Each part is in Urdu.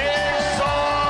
150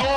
2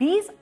$20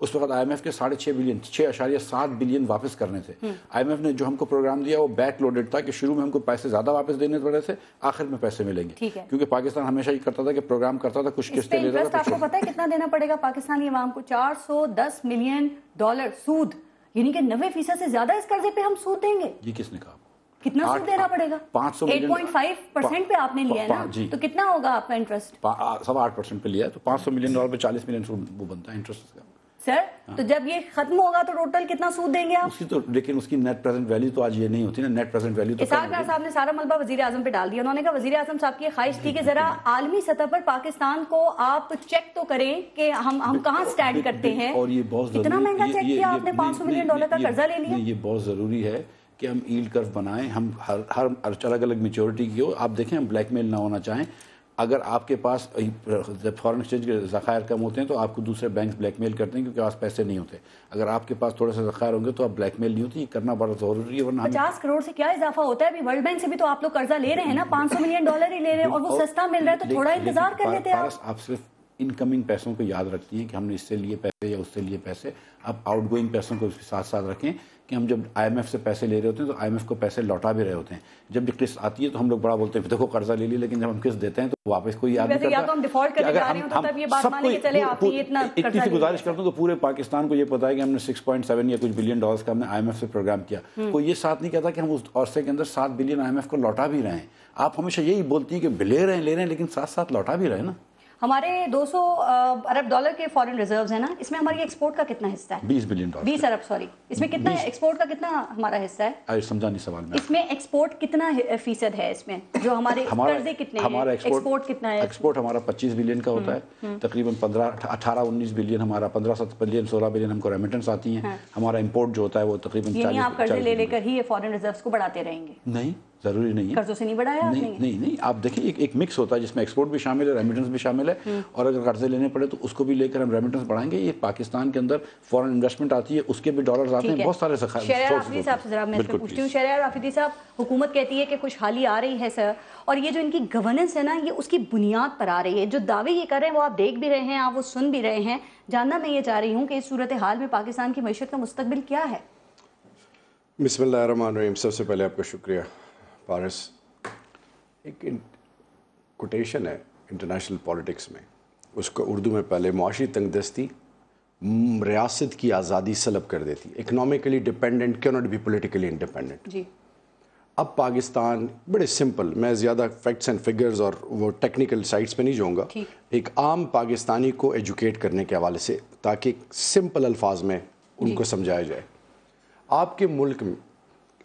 اس وقت IMF کے 6.5 بلین 6.7 بلین واپس کرنے تھے. IMF نے جو ہم کو پروگرام دیا وہ بیک لوڈڈ تھا کہ شروع میں ہم کو پیسے زیادہ واپس دینے پڑے تھے, آخر میں پیسے ملیں گے, کیونکہ پاکستان ہمیشہ یہ کرتا تھا کہ پروگرام کرتا تھا, کچھ قسطیں لیتا تھا. آپ کو پتا ہے کتنا دینا پڑے گا پاکستانی عوام کو؟ $410 ملین سود, یعنی کہ 90% سے زیادہ اس قرضے پہ ہم سود دیں گے. یہ کس نے کہا؟ کتنا سود دینا پڑے گا؟ 8.5% پہ آپ نے لیا ہے نا, تو کتنا ہوگا آپ کا انٹرسٹ؟ 8.5% پہ لیا ہے, تو $500 ملین پہ 40 ملین سود وہ بنتا ہے انٹرسٹ کا. سر تو جب یہ ختم ہوگا تو ٹوٹل کتنا سود دیں گے آپ؟ اس کی تو لیکن اس کی نیٹ پریزنٹ ویلیو تو آج یہ نہیں ہوتی نا, نیٹ پریزنٹ ویلیو تو اسحاق ڈار صاحب نے سارا ملبہ وزیر اعظم پہ ڈال دیا. انہوں نے کہا وزیر اعظم صاحب کی خواہش تھی کہ ذرا عالمی سطح پر پاکستان کو آپ چیک تو کریں کہ ہم کہاں سٹینڈ کرتے ہیں. اور یہ بہت اتنا مہنگا چیک کیا آپ نے, $500 ملین کا قرضہ لے لیا. یہ بہت ضروری ہے کہ ہم ایلڈ کرو بنائیں, ہم ہر الگ الگ میچورٹی کی ہو. آپ دیکھیں ہم بلیک میل نہ ہونا چاہیں. اگر آپ کے پاس فارن ایکسچینج کے ذخائر کم ہوتے ہیں تو آپ کو دوسرے بینک بلیک میل کرتے ہیں کیونکہ آپ پیسے نہیں ہوتے. اگر آپ کے پاس تھوڑے سے ذخائر ہوں گے تو آپ بلیک میل نہیں ہوتی. یہ کرنا بڑا ضروری ہے, ورنہ 50 کروڑ سے کیا اضافہ ہوتا ہے؟ ابھی ورلڈ بینک سے بھی تو آپ لوگ قرضہ لے رہے ہیں نا, $500 ملین ہی لے رہے ہیں, اور وہ سستا مل رہا ہے, تو تھوڑا انتظار کر لیتے ہیں. آپ صرف انکمنگ پیسوں کو یاد رکھتی ہیں کہ ہم نے اس سے لیے پیسے یا اس سے لیے پیسے. آپ آؤٹ گوئنگ پیسوں کو ساتھ ساتھ رکھیں کہ ہم جب IMF سے پیسے لے رہے ہوتے ہیں تو IMF کو پیسے لوٹا بھی رہے ہوتے ہیں. جب یہ قسط آتی ہے تو ہم لوگ بڑا بولتے ہیں دیکھو قرضہ لے لی, لیکن جب ہم قسط دیتے ہیں تو واپس کوئی یاد نہیں کرتا. یا تو ہم ڈیفالٹ کرنے جا رہے ہیں تو تب یہ بات مانیں کہ چلے آپ نے اتنا اتنی سی گزارش کرتا ہوں کہ پورے پاکستان کو یہ پتا ہے کہ ہم نے 6.7 یا کچھ بلین ڈالرز کا ہم نے IMF سے پروگرام کیا. کوئی یہ ساتھ نہیں کہتا کہ ہم اس عرصے کے اندر 7 بلین IMF کو لوٹا بھی رہے ہیں. آپ ہمیشہ یہی بولتی ہیں کہ لے رہے ہیں لیکن ساتھ ساتھ لوٹا بھی رہے ہیں نا. ہمارے $200 ارب کے فارن ریزروز ہیں نا, اس میں ہماری ایکسپورٹ کا کتنا حصہ ہے؟ 20 بلین ڈالر. 20 ارب سوری, اس میں کتنا ایکسپورٹ کا کتنا ہمارا حصہ ہے؟ سمجھا نہیں سوال میں. اس میں ایکسپورٹ کتنا فیصد ہے؟ اس میں جو ہمارے قرضے کتنے ہیں, ہمارا ایکسپورٹ کتنا ہے؟ ایکسپورٹ ہمارا 25 بلین کا ہوتا ہے, تقریباً 18-19 بلین ہمارا, 15-17 بلین 16 بلین ہم کو ریمیٹنس آتی ہیں. ہمارا امپورٹ جو ہوتا ہے وہ تقریباً 40. آپ قرضے لے لے کر ہی یہ فارن ریزروز کو بڑھاتے رہیں گے؟ نہیں, ضروری نہیں ہے. قرضوں سے نہیں بڑھایا آپ نے؟ نہیں, آپ دیکھیں ایک مکس ہوتا ہے جس میں ایکسپورٹ بھی شامل ہے, ریمیٹنس بھی شامل ہے, اور اگر قرضے لینے پڑے تو اس کو بھی لے کر ہم ریمیٹنس بڑھائیں گے. یہ پاکستان کے اندر فورن انویسٹمنٹ آتی ہے, اس کے بھی ڈالرز آتے ہیں, بہت سارے ذخائر. شہریار آفریدی صاحب سے ذرا میں اس پہ پوچھتی ہوں. شہریار آفریدی صاحب, حکومت کہتی ہے کہ خوشحالی آ رہی ہے سر, اور یہ جو ان کی گورننس ہے نا یہ اس کی بنیاد پر آ رہی ہے. جو دعوے یہ کر رہے ہیں وہ آپ دیکھ بھی رہے ہیں, آپ وہ سن بھی رہے ہیں. جاننا میں یہ چاہ رہی ہوں کہ اس صورتحال میں پاکستان کی معیشت کا مستقبل کیا ہے؟ بسم اللہ الرحمن الرحیم. سب سے پہلے آپ کا شکریہ پارس. ایک کوٹیشن ہے انٹرنیشنل پالیٹکس میں, اس کو اردو میں پہلے معاشی تنگ دستی ریاست کی آزادی سلب کر دیتی. Economically dependent can not be politically independent. جی اب پاکستان بڑے سمپل, میں زیادہ فیکٹس اینڈ فگرز اور وہ ٹیکنیکل سائٹس پہ نہیں جاؤں گا, ایک عام پاکستانی کو ایجوکیٹ کرنے کے حوالے سے تاکہ سمپل الفاظ میں ان کو سمجھایا جائے. آپ کے ملک میں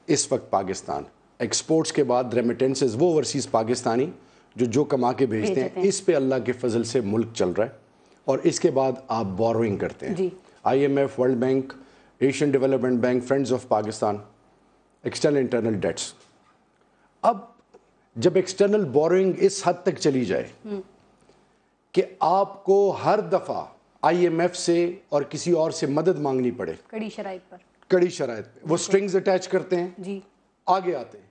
اس وقت پاکستان ایکسپورٹس کے بعد ریمیٹنسز وہ اوورسیز پاکستانی جو کما کے بھیجتے ہیں, اس پہ اللہ کے فضل سے ملک چل رہا ہے. اور اس کے بعد آپ بوروئنگ کرتے ہیں. IMF, world bank, Asian development bank, friends of Pakistan, external internal debts. اب جب ایکسٹرنل بوروئنگ اس حد تک چلی جائے کہ آپ کو ہر دفعہ IMF سے اور کسی اور سے مدد مانگنی پڑے کڑی شرائط پہ, وہ سٹرنگز اٹیچ کرتے ہیں, آگے آتے ہیں.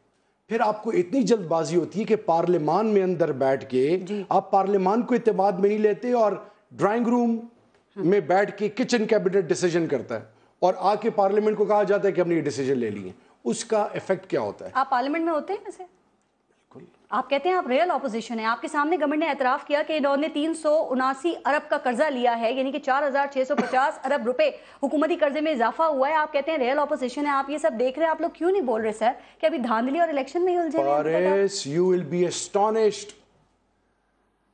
پھر آپ کو اتنی جلد بازی ہوتی ہے کہ پارلیمان میں اندر بیٹھ کے آپ پارلیمان کو اعتماد میں نہیں لیتے, اور ڈرائنگ روم میں بیٹھ کے کچن کیبنٹ ڈیسیجن کرتا ہے, اور آ کے پارلیمنٹ کو کہا جاتا ہے کہ ہم نے یہ ڈیسیجن لے لیے. اس کا ایفیکٹ کیا ہوتا ہے؟ آپ پارلیمنٹ میں ہوتے ہیں ویسے؟ آپ کہتے ہیں آپ ریئل اپوزیشن ہیں. آپ کے سامنے گورنمنٹ نے اعتراف کیا کہ انہوں نے 379 ارب کا قرضہ لیا ہے, یعنی کہ 4650 ارب روپے حکومتی قرضے میں اضافہ ہوا ہے. آپ کہتے ہیں ریئل اپوزیشن ہے, آپ یہ سب دیکھ رہے ہیں, آپ لوگ کیوں نہیں بول رہے سر کہ ابھی دھاندلی اور الیکشن میں ہی الجھے ہیں؟ پارس, you will be astonished.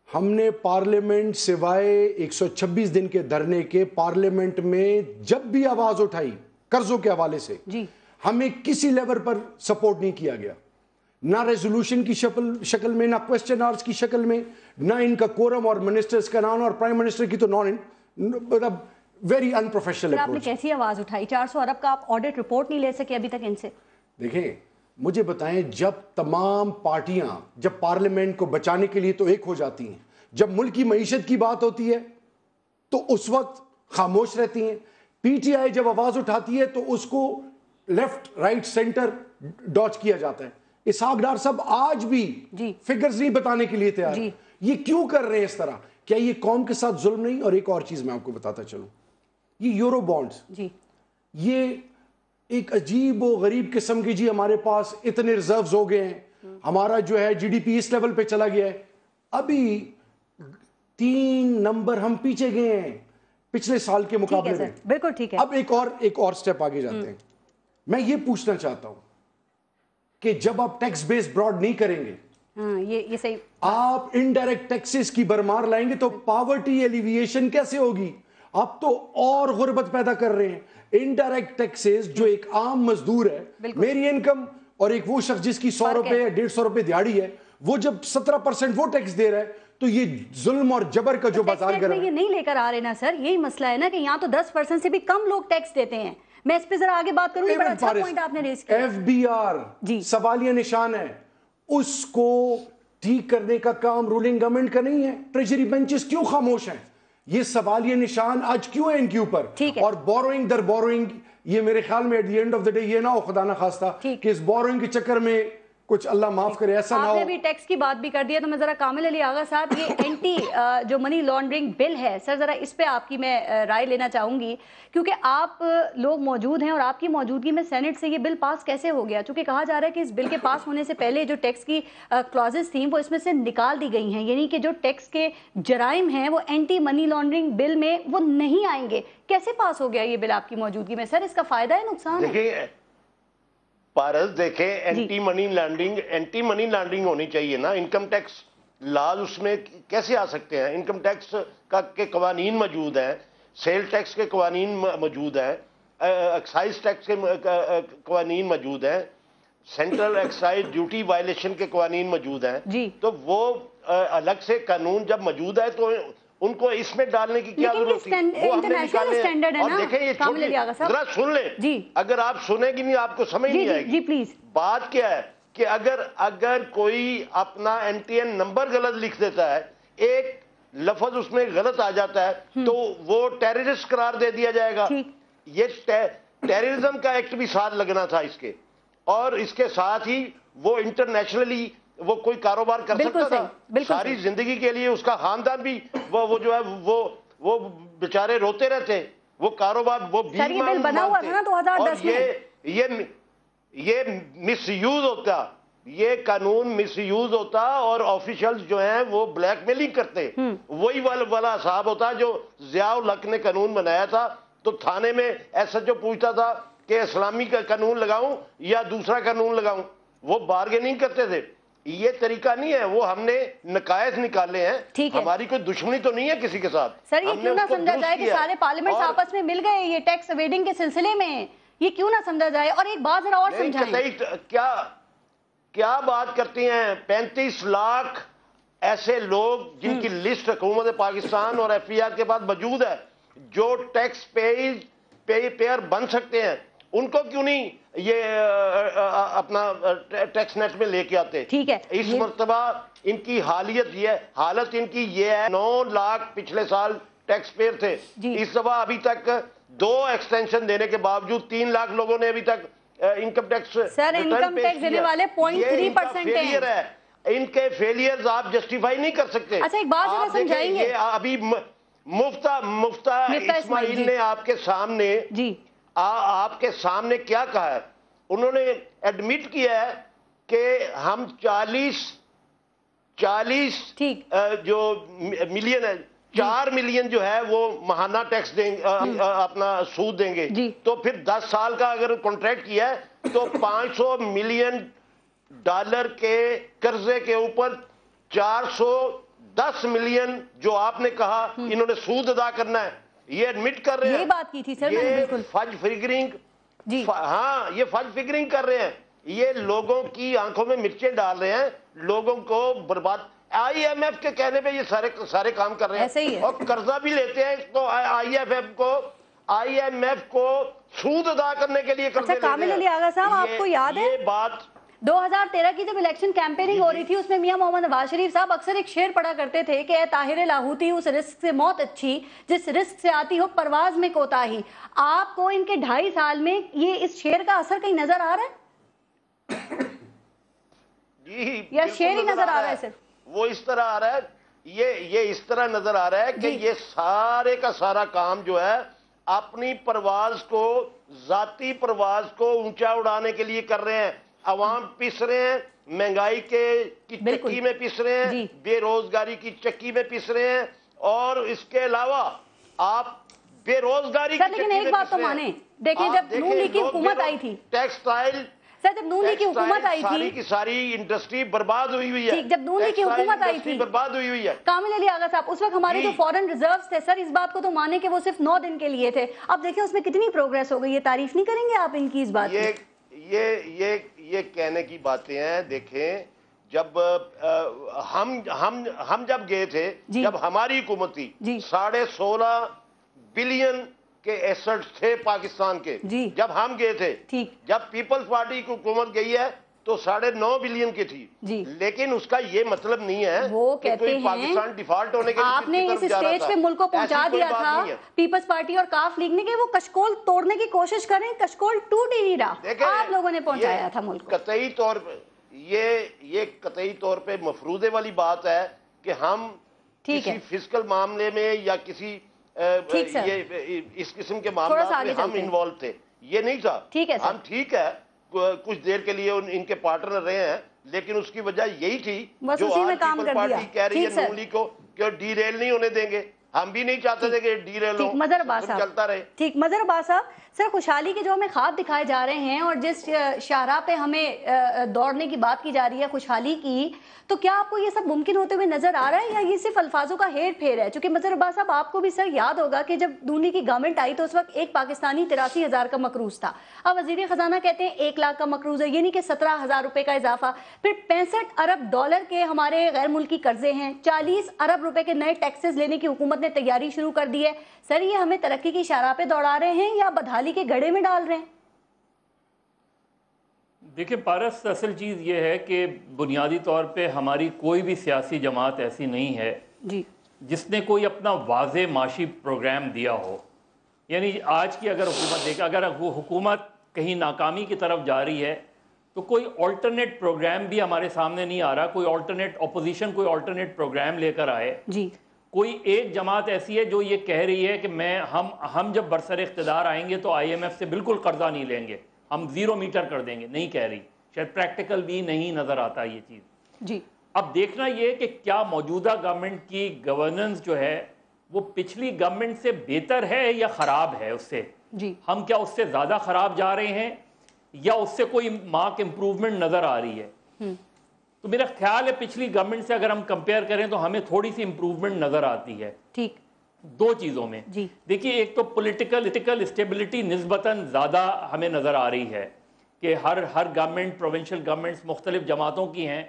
ہم نے پارلیمنٹ سوائے 126 دن کے دھرنے کے پارلیمنٹ میں جب بھی آواز اٹھائی قرضوں کے حوالے سے, ہمیں کسی لیول پر سپورٹ نہیں کیا گیا, نہ ریزولوشن کی شکل میں, نہ کوسچن آورز کی شکل میں, نہ ان کا کورم اور منسٹرز کا نام, اور پرائم منسٹر کی تو ویری ان پروفیشنل اپروچ. آپ نے کیسی آواز اٹھائی؟ 400 ارب کا آپ آڈٹ رپورٹ نہیں لے سکے ابھی تک ان سے؟ دیکھیں مجھے بتائیں, جب تمام پارٹیاں جب پارلیمنٹ کو بچانے کے لیے تو ایک ہو جاتی ہیں, جب ملک کی معیشت کی بات ہوتی ہے تو اس وقت خاموش رہتی ہیں. پی ٹی آئی جب آواز اٹھاتی ہے تو اس کو لیفٹ رائٹ سینٹر ڈاچ کیا جاتا ہے. اسحاق ڈار صاحب آج بھی فگرز نہیں بتانے کے لیے تیار. یہ کیوں کر رہے ہیں اس طرح؟ کیا یہ قوم کے ساتھ ظلم نہیں؟ اور ایک اور چیز میں آپ کو بتاتا چلوں, یہ یورو بانڈز جی یہ ایک عجیب و غریب قسم کی جی ہمارے پاس اتنے ریزروز ہو گئے ہیں, ہمارا جو ہے جی ڈی پی اس لیول پہ چلا گیا ہے. ابھی 3 نمبر ہم پیچھے گئے ہیں پچھلے سال کے مقابلے میں. بالکل ٹھیک ہے. اب ایک اور سٹیپ آگے جاتے ہیں. میں یہ پوچھنا چاہتا ہوں کہ جب آپ ٹیکس بیس براڈ نہیں کریں گے, یہ صحیح, آپ انڈائریکٹ ٹیکسز کی برمار لائیں گے تو پاورٹی ایلیویشن کیسے ہوگی؟ آپ تو اور غربت پیدا کر رہے ہیں. انڈائریکٹ ٹیکسز جو ایک عام مزدور ہے, میری انکم اور ایک وہ شخص جس کی 100 روپے 150 روپے دیہڑی ہے, وہ جب 17% وہ ٹیکس دے رہا ہے تو یہ ظلم اور جبر کا جو بازار کر رہا ہے. یہ نہیں لے کر آ رہے نا سر, یہی مسئلہ ہے نا کہ یہاں تو 10% سے بھی کم لوگ ٹیکس دیتے ہیں. میں اس پہ ذرا آگے بات کروں گی, بڑا اچھا پوائنٹ آپ نے ریز کیا. ایف بی آر سوالیہ نشان ہے, اس کو ٹھیک کرنے کا کام رولنگ گورنمنٹ کا نہیں ہے. ٹریجری بینچز کیوں خاموش ہیں؟ یہ سوالیہ نشان آج کیوں ہے ان کے اوپر؟ اور بوروئنگ در بوروئنگ, یہ میرے خیال میں at the end of the day یہ نہ ہو خدا نہ خواستہ کہ اس بوروئنگ کے چکر میں کچھ اللہ معاف کرے ایسا نہ ہو. آپ نے بھی ٹیکس کی بات بھی کر دیا, تو میں ذرا کامل علی آغا صاحب, یہ اینٹی جو منی لانڈرنگ بل ہے سر, ذرا اس پہ آپ کی میں رائے لینا چاہوں گی, کیونکہ آپ لوگ موجود ہیں اور آپ کی موجودگی میں سینٹ سے یہ بل پاس کیسے ہو گیا؟ چونکہ کہا جا رہا ہے کہ اس بل کے پاس ہونے سے پہلے جو ٹیکس کی کلازز تھیں وہ اس میں سے نکال دی گئی ہیں, یعنی کہ جو ٹیکس کے جرائم ہیں وہ اینٹی منی لانڈرنگ بل میں وہ نہیں آئیں گے. کیسے پاس ہو گیا یہ بل آپ کی موجودگی میں سر؟ اس کا فائدہ ہے نقصان ہے؟ پارس دیکھیں, اینٹی منی لانڈرنگ ہونی چاہیے نا. انکم ٹیکس لاز اس میں کیسے آ سکتے ہیں؟ انکم ٹیکس کے قوانین موجود ہیں, سیل ٹیکس کے قوانین موجود ہیں, ایکسائز ٹیکس کے قوانین موجود ہیں, سینٹرل ایکسائز ڈیوٹی وائلیشن کے قوانین موجود ہیں. تو وہ الگ سے قانون جب موجود ہے تو ان کو اس میں ڈالنے کی کیا ضرورت ہے؟ وہ ہم نے نکالے ہیں. اور دیکھیں یہ ذرا سن لیں, اگر آپ سنیں گی نہیں آپ کو سمجھ نہیں آئے گی. بات کیا ہے کہ اگر کوئی اپنا NTN نمبر غلط لکھ دیتا ہے, ایک لفظ اس میں غلط آ جاتا ہے, تو وہ ٹیررسٹ قرار دے دیا جائے گا. یہ ٹیررزم کا ایکٹ بھی ساتھ لگنا تھا اس کے, اور اس کے ساتھ ہی وہ انٹرنیشنلی وہ کوئی کاروبار کر سکتا تھا. ساری زندگی کے لیے اس کا خاندان بھی وہ جو ہے وہ بیچارے روتے رہتے, وہ کاروبار وہ بھی بنا ہوا تھا نا 2010 میں. یہ مس یوز ہوتا, یہ قانون مس یوز ہوتا, اور آفیشلز جو ہیں وہ بلیک میلنگ کرتے. وہی والا حساب ہوتا جو ضیاء الحق نے قانون بنایا تھا, تو تھانے میں SHO پوچھتا تھا کہ اسلامی کا قانون لگاؤں یا دوسرا قانون لگاؤں, وہ بارگیننگ کرتے تھے. یہ طریقہ نہیں ہے, وہ ہم نے نقائص نکالے ہیں. ہماری کوئی دشمنی تو نہیں ہے کسی کے ساتھ. سر یہ کیوں نہ سمجھا جائے کہ سارے پارلیمنٹس آپس میں مل گئے یہ ٹیکس ایویڈنگ کے سلسلے میں, یہ کیوں نہ سمجھا جائے؟ اور ایک بات ذرا اور سمجھائیں. کیا بات کرتی ہیں؟ 35 لاکھ ایسے لوگ جن کی لسٹ حکومت پاکستان اور FBR کے پاس موجود ہے جو ٹیکس پیئر بن سکتے ہیں, ان کو کیوں نہیں یہ اپنا ٹیکس نیٹ میں لے کے آتے؟ ٹھیک ہے, اس مرتبہ ان کی حالت ان کی یہ ہے, 9 لاکھ پچھلے سال ٹیکس پیئر تھے. اس دفعہ ابھی تک 2 ایکسٹینشن دینے کے باوجود 3 لاکھ لوگوں نے ابھی تک انکم ٹیکس دینے والے 0.3% ہیں. ان کے فیلیئرز آپ جسٹیفائی نہیں کر سکتے. اچھا ایک بات ذرا سمجھائیں گے, ابھی مفتہ اسماعیل نے آپ کے سامنے کیا کہا ہے؟ انہوں نے ایڈمٹ کیا ہے کہ ہم 40 جو ملین ہے, 4 ملین جو ہے وہ ماہانہ ٹیکس دیں گے, اپنا سود دیں گے. تو پھر 10 سال کا اگر کانٹریکٹ کیا ہے تو $500 ملین کے قرضے کے اوپر 410 ملین جو آپ نے کہا انہوں نے سود ادا کرنا ہے. یہ ایڈمٹ کر رہے ہیں. یہ بات کی تھی سر, یہ فج فگرنگ, ہاں یہ فج فگرنگ کر رہے ہیں. یہ لوگوں کی آنکھوں میں مرچیں ڈال رہے ہیں, لوگوں کو برباد. IMF کے کہنے پہ یہ سارے کام کر رہے ہیں, اور قرضہ بھی لیتے ہیں. تو IMF کو سود ادا کرنے کے لیے قرضے لیتے ہیں. کامل علی آغا صاحب آپ کو یاد ہے یہ بات 2013 کی جب الیکشن کیمپیننگ ہو رہی تھی, اس میں میاں محمد نواز شریف صاحب اکثر ایک شعر پڑھا کرتے تھے کہ اے طاہر لاہوتی, اس رزق سے موت اچھی جس رزق سے آتی ہو پرواز میں کوتاہی. آپ کو ان کے 2.5 سال میں یہ اس شعر کا اثر کہیں نظر آ رہا ہے یا شعر ہی نظر آ رہا ہے؟ صرف وہ اس طرح آ رہا ہے, یہ اس طرح نظر آ رہا ہے کہ یہ سارے کا سارا کام جو ہے اپنی پرواز کو, ذاتی پرواز کو اونچا اڑانے کے لیے کر رہے ہیں. عوام پس رہے ہیں, مہنگائی کی چکی میں پس رہے ہیں, بے روزگاری کی چکی میں پس رہے ہیں, اور اس کے علاوہ آپ بے روزگاری کی لیکن ایک بات تو مانیں, دیکھیں جب نون لیگ کی حکومت آئی تھی, ٹیکسٹائل جب نون لیگ کی حکومت آئی تھی, ساری کی ساری انڈسٹری برباد ہوئی ہوئی ہے. جب نون لیگ کی حکومت آئی تھی برباد ہوئی ہوئی ہے. کامل علی آغا صاحب, اس وقت ہمارے جو فورن ریزروز تھے سر, اس بات کو تو مانے کہ وہ صرف 9 دن کے لیے تھے. اب دیکھیں اس میں کتنی پروگریس ہو گئی, یہ تعریف نہیں کریں گے آپ ان کی اس بات کی؟ یہ کہنے کی باتیں ہیں. دیکھیں جب ہم جب گئے تھے, جب ہماری حکومت تھی, 16.5 بلین کے ایسٹس تھے پاکستان کے جب ہم گئے تھے. جب پیپلز پارٹی کی حکومت گئی ہے تو 9.5 بلین کی تھی. لیکن اس کا یہ مطلب نہیں ہے وہ کہتے ہیں پاکستان ڈیفالٹ ہونے کے لیے آپ نے اس اسٹیج پہ ملک کو پہنچا دیا تھا پیپلز پارٹی اور کاف لیگ نے کہ وہ کشکول توڑنے کی کوشش کریں, کشکول ٹوٹ ہی نہیں رہا, آپ لوگوں نے پہنچایا تھا ملک کو. قطعی طور پہ یہ قطعی طور پہ مفروضے والی بات ہے کہ ہم کسی فزیکل معاملے میں یا کسی اس قسم کے معاملات میں ہم انوالو تھے, یہ نہیں تھا. ہم ٹھیک ہے کچھ دیر کے لیے ان کے پارٹنر رہے ہیں, لیکن اس کی وجہ یہی تھی جو آج پیپل پارٹی کہہ رہی ہے نون لیگ کو کہ ڈی ریل نہیں ہونے دیں گے. ہم بھی نہیں چاہتے تھے کہ ڈی ریل چلتا رہے. ٹھیک, مظہر عباس صاحب, سر خوشحالی کے جو ہمیں خواب دکھائے جا رہے ہیں اور جس شاہراہ پہ ہمیں دوڑنے کی بات کی جا رہی ہے خوشحالی کی, تو کیا آپ کو یہ سب ممکن ہوتے ہوئے نظر آ رہا ہے یا یہ صرف الفاظوں کا ہیر پھیر ہے؟ چونکہ مظہر عباس صاحب آپ کو بھی سر یاد ہوگا کہ جب نون لیگ کی گورنمنٹ آئی تو اس وقت ایک پاکستانی 83,000 کا مقروض تھا. اب وزیر خزانہ کہتے ہیں 1 لاکھ کا مقروض ہے, یعنی کہ 17,000 روپے کا اضافہ. پھر 65 ارب ڈالر کے ہمارے غیر ملکی قرضے ہیں, 40 ارب روپے کے نئے ٹیکسز لینے کی حکومت نے تیاری شروع کر دی ہے. سر یہ ہمیں ترقی کی شاہراہ پہ دوڑا رہے ہیں یا بدحالی کے گڑھے میں ڈال رہے ہیں؟ دیکھیں پارس, اصل چیز یہ ہے کہ بنیادی طور پہ ہماری کوئی بھی سیاسی جماعت ایسی نہیں ہے جس نے کوئی اپنا واضح معاشی پروگرام دیا ہو. یعنی آج کی اگر حکومت دیکھیں, اگر وہ حکومت کہیں ناکامی کی طرف جا رہی ہے تو کوئی آلٹرنیٹ پروگرام بھی ہمارے سامنے نہیں آ رہا. کوئی آلٹرنیٹ اپوزیشن کوئی آلٹرنیٹ پروگرام لے کر آئے. کوئی ایک جماعت ایسی ہے جو یہ کہہ رہی ہے کہ ہم جب برسر اقتدار آئیں گے تو IMF سے بالکل قرضہ نہیں لیں گے, ہم 0 میٹر کر دیں گے. نہیں کہہ رہی, شاید پریکٹیکل بھی نہیں نظر آتا یہ چیز. اب دیکھنا یہ کہ کیا موجودہ گورنمنٹ کی گورننس جو ہے وہ پچھلی گورنمنٹ سے بہتر ہے یا خراب ہے. اس سے ہم کیا اس سے زیادہ خراب جا رہے ہیں یا اس سے کوئی مارک امپروومنٹ نظر آ رہی ہے؟ تو میرا خیال ہے پچھلی گورنمنٹ سے اگر ہم کمپیئر کریں تو ہمیں تھوڑی سی امپروومنٹ نظر آتی ہے. ٹھیک, 2 چیزوں میں. دیکھیے ایک تو پولیٹیکل اسٹیبلٹی نسبتاً زیادہ ہمیں نظر آ رہی ہے کہ ہر گورنمنٹ, پروونشل گورنمنٹس مختلف جماعتوں کی ہیں,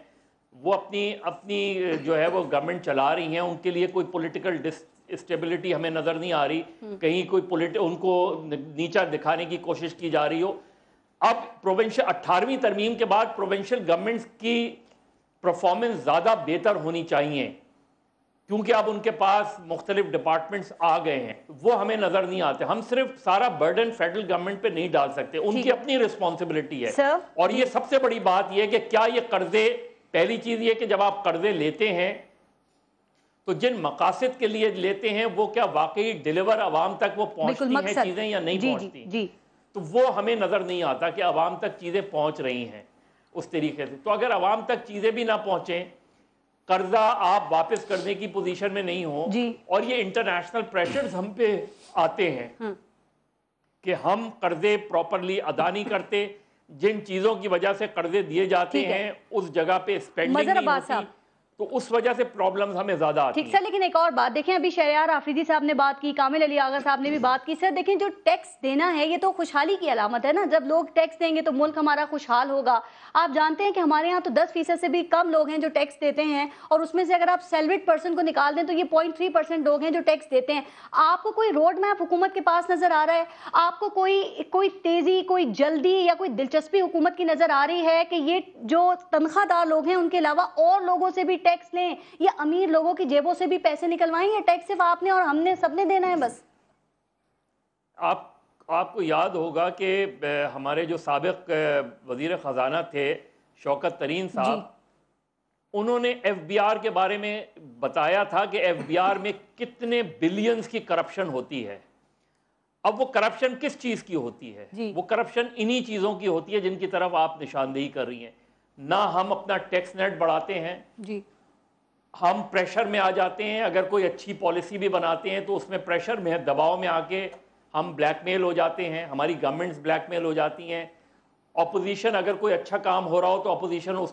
وہ اپنی جو ہے وہ گورنمنٹ چلا رہی ہیں. ان کے لیے کوئی پولیٹیکل اسٹیبلٹی ہمیں نظر نہیں آ رہی, کہیں کوئی ان کو نیچا دکھانے کی کوشش کی جا رہی ہو. اب 18ویں ترمیم کے بعد پروونشل گورنمنٹس کی پرفارمنس زیادہ بہتر ہونی چاہیے کیونکہ اب ان کے پاس مختلف ڈپارٹمنٹس آ گئے ہیں. وہ ہمیں نظر نہیں آتے. ہم صرف سارا برڈن فیڈرل گورنمنٹ پہ نہیں ڈال سکتے, ان کی اپنی رسپانسبلٹی ہے. اور یہ سب سے بڑی بات یہ ہے کہ کیا یہ قرضے, پہلی چیز یہ کہ جب آپ قرضے لیتے ہیں تو جن مقاصد کے لیے لیتے ہیں وہ کیا واقعی ڈیلیور عوام تک وہ پہنچتی ہیں چیزیں یا نہیں پہنچتی. تو وہ ہمیں نظر نہیں آتا کہ عوام تک چیزیں پہنچ رہی ہیں اس طریقے سے. تو اگر عوام تک چیزیں بھی نہ پہنچیں, قرضہ آپ واپس کرنے کی پوزیشن میں نہیں ہو, اور یہ انٹرنیشنل پریشرز ہم پہ آتے ہیں کہ ہم قرضے پراپرلی ادا نہیں کرتے, جن چیزوں کی وجہ سے قرضے دیے جاتے ہیں اس جگہ پہ اسپینڈنگ نہیں ہوتی, تو اس وجہ سے پرابلمز ہمیں زیادہ آتی ہیں. ٹھیک سر, لیکن ایک اور بات دیکھیں, ابھی شہریار آفریدی صاحب نے بات کی, کامل علی آغا صاحب نے بھی بات کی. سر دیکھیں جو ٹیکس دینا ہے یہ تو خوشحالی کی علامت ہے نا. جب لوگ ٹیکس دیں گے تو ملک ہمارا خوشحال ہوگا. آپ جانتے ہیں کہ ہمارے ہاں تو 10% سے بھی کم لوگ ہیں جو ٹیکس دیتے ہیں, اور اس میں سے اگر آپ سیلریڈ پرسن کو نکال دیں تو یہ 0.3% لوگ ہیں جو ٹیکس دیتے ہیں. آپ کو کوئی روڈ میپ حکومت کے پاس نظر آ رہا ہے؟ آپ کو کوئی تیزی, کوئی جلدی یا کوئی دلچسپی حکومت کی نظر آ رہی ہے کہ یہ جو تنخواہ دار لوگ ہیں ان کے علاوہ اور لوگوں سے بھی ٹیکس لیں, یا امیر لوگوں کی جیبوں سے بھی پیسے نکلوائیں, یا ٹیکس صرف آپ نے اور ہم نے سب نے دینا ہے بس؟ آپ کو یاد ہوگا کہ ہمارے جو سابق وزیر خزانہ تھے شوکت ترین صاحب, انہوں نے FBR کے بارے میں بتایا تھا کہ FBR میں کتنے بلینز کی کرپشن ہوتی ہے. اب وہ کرپشن کس چیز کی ہوتی ہے؟ وہ کرپشن انہی چیزوں کی ہوتی ہے جن کی طرف آپ نشاندہی کر رہی ہیں. نہ ہم اپنا ٹیکس نیٹ بڑھاتے ہیں, ہم پریشر میں آ جاتے ہیں. اگر کوئی اچھی پالیسی بھی بناتے ہیں تو اس میں پریشر میں دباؤ میں آ کے ہم بلیک میل ہو جاتے ہیں, ہماری گورنمنٹس بلیک میل ہو جاتی ہیں. اپوزیشن اگر کوئی اچھا کام ہو رہا ہو تو اپوزیشن اس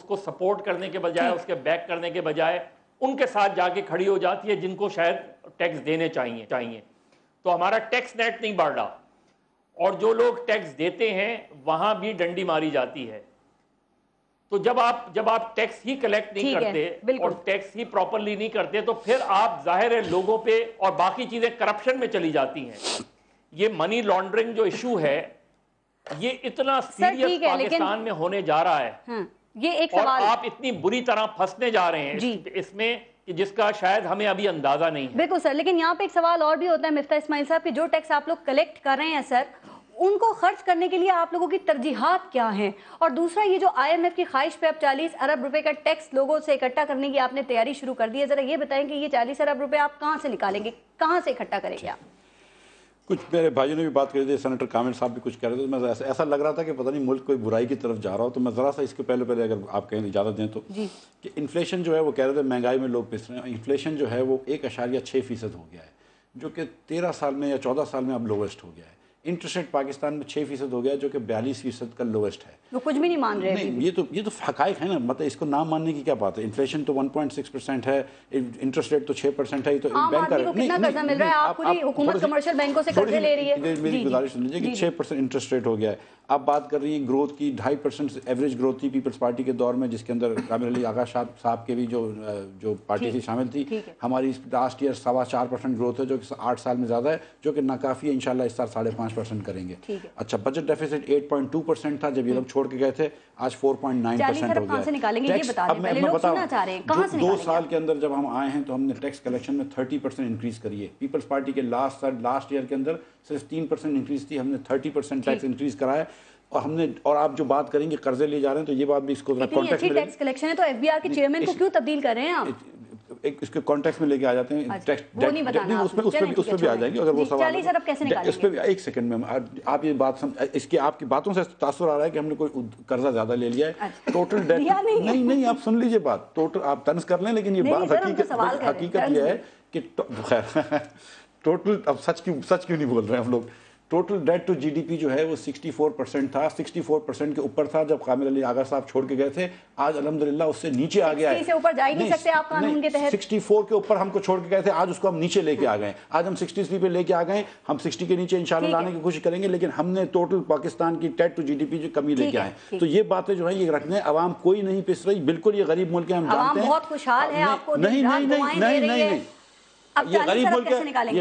کو سپورٹ کرنے کے بجائے, اس کے بیک کرنے کے بجائے ان کے ساتھ جا کے کھڑی ہو جاتی ہے جن کو شاید ٹیکس دینے چاہیے. تو ہمارا ٹیکس نیٹ نہیں بڑھ رہا, اور جو لوگ ٹیکس دیتے ہیں وہاں بھی ڈنڈی ماری جاتی ہے. تو جب آپ ٹیکس ہی کلیکٹ نہیں کرتے اور ٹیکس ہی پراپرلی نہیں کرتے تو پھر آپ ظاہر ہے لوگوں پہ اور باقی چیزیں کرپشن میں چلی جاتی ہیں. یہ منی لانڈرنگ جو ایشو ہے یہ اتنا سیریس پاکستان میں ہونے جا رہا ہے, یہ ایک اور سوال آپ اتنی بری طرح پھنسنے جا رہے ہیں اس میں کہ جس کا شاید ہمیں ابھی اندازہ نہیں ہے. بالکل سر, لیکن یہاں پہ ایک سوال اور بھی ہوتا ہے مفتاح اسماعیل صاحب کہ جو ٹیکس آپ لوگ کلیکٹ کر رہے ہیں سر, ان کو خرچ کرنے کے لیے آپ لوگوں کی ترجیحات کیا ہیں؟ اور دوسرا یہ جو IMF کی خواہش پہ اب 40 ارب روپے کا ٹیکس لوگوں سے اکٹھا کرنے کی آپ نے تیاری شروع کر دی ہے, ذرا یہ بتائیں کہ یہ 40 ارب روپے آپ کہاں سے نکالیں گے, کہاں سے اکٹھا کریں گے آپ؟ کچھ میرے بھائیوں نے بھی بات کری تھی, سینیٹر کامل صاحب بھی کچھ کہہ رہے تھے, میں ایسا لگ رہا تھا کہ پتہ نہیں ملک کوئی برائی کی طرف جا رہا ہو. تو میں ذرا سا اس کے پہلے اگر آپ کہیں اجازت دیں تو کہ انفلیشن جو ہے وہ کہہ رہے تھے مہنگائی میں لوگ پس رہے ہیں. انفلیشن جو ہے وہ 1.6% ہو گیا ہے, جو کہ 13 سال میں یا 14 سال میں اب لویسٹ ہو گیا ہے. انٹرسٹ ریٹ پاکستان میں 6% ہو گیا جو کہ 42% کا لویسٹ ہے. وہ کچھ بھی نہیں مان رہے. نہیں, یہ تو حقائق ہے نا, مطلب اس کو نام ماننے کی کیا بات ہے. انفلیشن تو 1.6% ہے, انٹرسٹ ریٹ تو 6% ہے. یہ تو بینک کا کتنا قرضہ مل رہا ہے آپ کو, حکومت کمرشل بینکوں سے قرضے لے رہی ہے. میری گزارش سن لیجیے کہ 6% انٹرسٹ ریٹ ہو گیا ہے. آپ بات کر رہی ہیں گروتھ کی, 2.5% ایوریج گروتھ تھی پیپلز پارٹی کے دور میں, جس کے اندر کامل علی آغا صاحب کے بھی جو پارٹی سے شامل تھی. ہماری لاسٹ ایئر 4.25% گروتھ ہے جو کہ 8 سال میں زیادہ ہے, جو کہ ناکافی ہے. انشاءاللہ اس سال 5.5% کریں گے. اچھا, بجٹ ڈیفیسٹ 8.2% تھا جب یہ لوگ چھوڑ کے گئے تھے, آج 4.9% ہو گیا. اب میں بتاؤں 2 سال کے اندر جب ہم آئے ہیں تو ہم نے ٹیکس کلیکشن میں 30% انکریز کری ہے. پیپلز پارٹی کے لاسٹ ایئر کے اندر صرف 3% انکریز تھی, ہم نے 30% ٹیکس انکریز کرا ہے. اور آپ جو بات کریں گے قرضے لے جا رہے ہیں تو یہ بات بھی اس کو کانٹیکسٹ میں ٹیکس کلیکشن ہے تو FBR کے چیئرمین کو کیوں تبدیل کر رہے ہیں آپ؟ اس کے کانٹیکسٹ میں لے کے آ جاتے ہیں. اس پہ بھی آ جائیں گے اگر وہ سوال اس پہ بھی. ایک سیکنڈ میں آپ یہ بات اس کی آپ کی باتوں سے تاثر آ رہا ہے کہ ہم نے کوئی قرضہ زیادہ لے لیا ہے. ٹوٹل ڈیٹ نہیں, آپ سن لیجیے بات, ٹوٹل آپ طنز کر لیں لیکن یہ بات حقیقت یہ ہے کہ ٹوٹل, اب سچ کیوں نہیں بول رہے ہیں ہم لوگ, total debt to G D P جو ہے وہ 64% تھا, 64% کے اوپر تھا جب کامل علی آغا صاحب چھوڑ کے گئے تھے. آج الحمدللہ اس سے نیچے آ گیا ہے. 64 کے اوپر ہم کو چھوڑ کے گئے تھے, آج اس کو ہم نیچے لے کے آ گئے. آج ہم 63 پہ لے کے آ گئے, ہم 60 کے نیچے انشاءاللہ لانے کی کوشش کریں گے, لیکن ہم نے ٹوٹل پاکستان کی debt to G D P جو کمی لے کے آئے. تو یہ باتیں جو ہیں یہ رکھنے, عوام کوئی نہیں پس رہی, بالکل یہ غریب ملک ہے, ہم جانتے ہیں. بہت خوشحال ہے, آپ کو نہیں یہ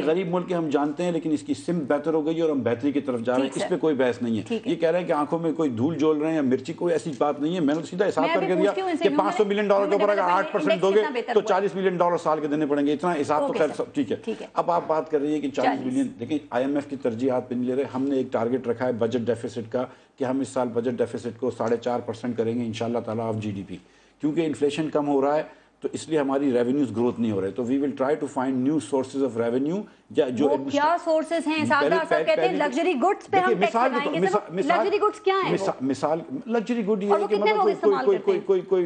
غریب ملک ہم جانتے ہیں, لیکن اس کی سمت بہتر ہو گئی اور ہم بہتری کی طرف جا رہے ہیں. اس پہ کوئی بحث نہیں ہے. یہ کہہ رہے ہیں کہ آنکھوں میں کوئی دھول جول رہے ہیں یا مرچی, کوئی ایسی بات نہیں ہے. میں نے سیدھا حساب کر کے دیا کہ $500 ملین کے اوپر اگر 8% دو گے تو $40 ملین سال کے دینے پڑیں گے. اتنا حساب تو خیر ٹھیک ہے. اب آپ بات کر رہی ہیں کہ 40 ملین, لیکن IMF کی ترجیحات پہ نہیں لے رہے. ہم نے ایک ٹارگٹ رکھا ہے بجٹ ڈیفیسٹ کا کہ ہم اس سال بجٹ ڈیفیسٹ کو 4.5% کریں گے انشاءاللہ تعالیٰ آف GDP, کیونکہ انفلیشن کم ہو رہا ہے تو اس لیے ہماری ریونیوز گروتھ نہیں ہو رہے. تو we will try to find new sources of revenue. جو کیا سورسز ہیں؟ ساکھا صاحب کہتے ہیں لگژری گڈز پہ ہم ٹیکس لگائیں گے. لگژری گڈز کیا ہیں؟ مثال لگژری گڈ یہ ہے کہ مطلب کوئی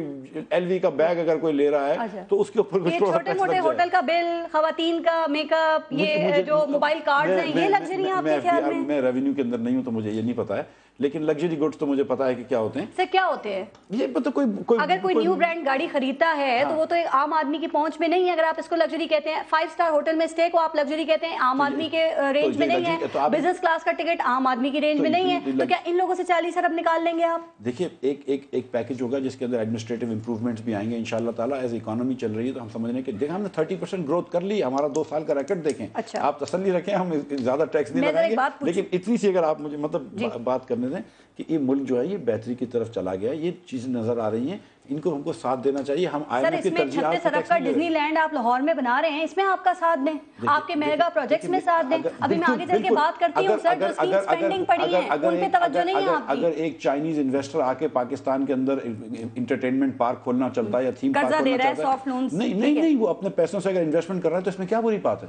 LV کا بیگ اگر کوئی لے رہا ہے تو اس کے اوپر کچھ چھوٹے موٹے ہوٹل کا بل, خواتین کا میک اپ, یہ جو موبائل کارڈز ہیں, یہ لگژری ہیں آپ کے خیال میں؟ میں ریونیو کے اندر نہیں ہوں تو مجھے یہ نہیں پتا ہے, لیکن لگژری گڈز تو مجھے پتا ہے کہ کیا ہوتے ہیں. سر کیا ہوتے ہیں یہ پتہ اگر کوئی نیو برانڈ گاڑی خریدتا ہے تو وہ تو ایک عام آدمی کی پہنچ میں نہیں ہے. اگر آپ اس کو لگژری کہتے ہیں, 5 اسٹار ہوٹل میں اسٹے کو آپ لگژری کہتے ہیں, عام آدمی کے رینج میں نہیں ہے. بزنس کلاس کا ٹکٹ عام آدمی کی رینج میں نہیں ہے, تو کیا ان لوگوں سے 40 ارب نکال لیں گے آپ؟ دیکھیے ایک پیکج ہوگا جس کے اندر ایڈمنسٹریٹو امپروومنٹس بھی آئیں گے انشاءاللہ تعالیٰ. ایز اکانومی چل رہی ہے تو ہم سمجھنے کہ دیکھیں ہم نے 30% گروتھ کر لی, ہمارا 2 سال کا ریکارڈ دیکھیں. آپ تسلی رکھیں, ہم زیادہ ٹیکس نہیں لگائیں گے, لیکن اتنی سی اگر آپ مجھے مطلب بات کرنے دیں کہ یہ ملک جو ہے یہ بہتری کی طرف چلا گیا ہے. یہ چیزیں نظر آ رہی ہیں, ان کو ہم کو ساتھ دینا چاہیے. ہم IMF کی ترجیحات 36 ارب کا ڈزنی لینڈ آپ لاہور میں بنا رہے ہیں, اس میں آپ کا ساتھ دیں, آپ کے میگا پروجیکٹس میں ساتھ دیں. ابھی میں آگے چل کے بات کرتی ہوں سر, جو اسکیم سپینڈنگ پڑی ہے ان پہ توجہ نہیں ہے آپ کی. اگر ایک چائنیز انویسٹر آ کے پاکستان کے اندر انٹرٹینمنٹ پارک کھولنا چلتا ہے یا تھیم پارک کھولنا چلتا ہے, نہیں وہ اپنے پیسوں سے اگر انویسٹمنٹ کر رہا ہے تو اس میں کیا بری بات ہے؟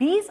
$20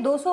200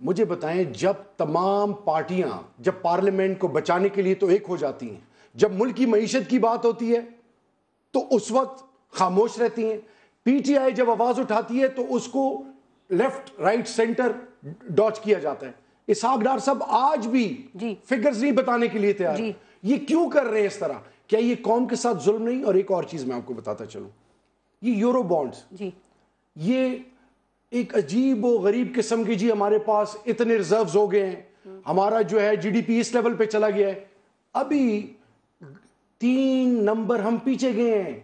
مجھے بتائیں جب تمام پارٹیاں جب پارلیمنٹ کو بچانے کے لیے تو ایک ہو جاتی ہیں, جب ملک کی معیشت کی بات ہوتی ہے تو اس وقت خاموش رہتی ہیں. پی ٹی آئی جب آواز اٹھاتی ہے تو اس کو لیفٹ رائٹ سینٹر ڈاچ کیا جاتا ہے. اسحاق ڈار صاحب آج بھی فگرز نہیں بتانے کے لیے تیار. یہ کیوں کر رہے ہیں اس طرح؟ کیا یہ قوم کے ساتھ ظلم نہیں؟ اور ایک اور چیز میں آپ کو بتاتا چلوں, یہ یورو بانڈز, یہ ایک عجیب و غریب قسم کی, جی ہمارے پاس اتنے ریزروز ہو گئے ہیں, ہمارا جو ہے جی ڈی پی اس لیول پہ چلا گیا ہے, ابھی 3 نمبر ہم پیچھے گئے ہیں